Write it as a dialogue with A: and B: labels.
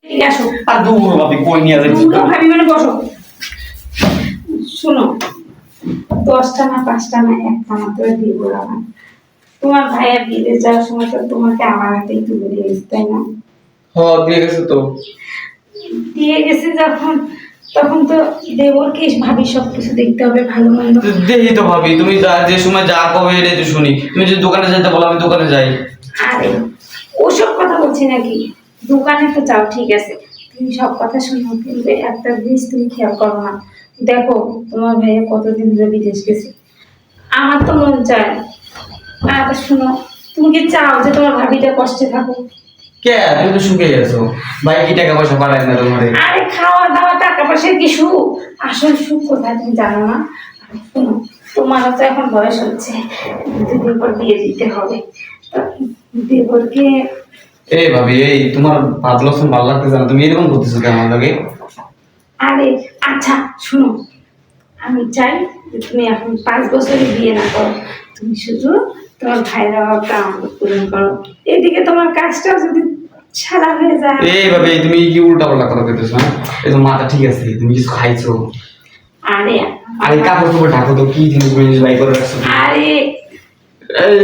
A: ঠিক আসো।
B: আর দূর ভাবি কই নিয়ে যাচ্ছি
A: দুটো ভাবি মানে বসো। শোনো, 10টা না 5টা না একটা মাত্র দিব আমার। তোমার ভাইয়া বিদেশ যাওয়ার সময় তো তোমাকে আমার হাতেই তুলে দিয়েছে, তাই না?
B: দিয়ে গেছে তো।
A: দিয়ে গেছে যখন, তখন তো দেবরকে ভাবি সবকিছু দেখতে হবে, ভালো মন্দ।
B: দেখি তো ভাবি, তুমি যে সময় যা কবে এটাই তো শুনি। তুমি যদি দোকানে যাইতে বলো আমি দোকানে যাই।
A: আরে ওসব কথা বলছি নাকি, দোকানে তো যাও ঠিক আছে, তুমি সব কথা শুনো, কিন্তু একটা জিনিস তুমি খেয়াল করো না। দেখো তোমার ভাইয়া কতদিন ধরে বিদেশ গেছে, আমার তো মন চায়। আর শুনো, তুমি কি চাও যে তোমার ভাবিটা কষ্টে থাকুক?
B: কে তুমি তো শুকিয়ে গেছো। ভাই কি টাকা পয়সা পাঠায় না তোমারে?
A: আরে খাওয়া দাওয়া টাকা পয়সার কি সুখ? আসল সুখ কোথায় তুমি জানো না? আর শোনো, তোমারও তো এখন বয়স হচ্ছে, দুদিন পর বিয়ে দিতে হবে। তো দেবরকে,
B: এই ভাবি, এই তোমার ভাত লক্ষণ ভালো লাগতেছে না, তুমি এরকম করতেছো কেন আমার লগে?
A: আরে আচ্ছা শুনো, আমি চাই যে তুমি এখন 5 বছরে বিয়ে না করো, তুমি শুধু তোমার ভাইয়ের অভাবটা আমাকে পূরণ করো। এদিকে তোমার কাজটাও যদি সারা হয়ে যায়।
B: এই ভাবি, তুমি কি উল্টা পাল্টা কথা কইতেছো? হ্যাঁ, এই তো মাথা ঠিক আছে, তুমি কিছু খাইছো?
A: আরে
B: আর এই কাপড় টাপড় ঢাকো তো, কি জিনিস বাই করে রাখছো?
A: আরে
B: এই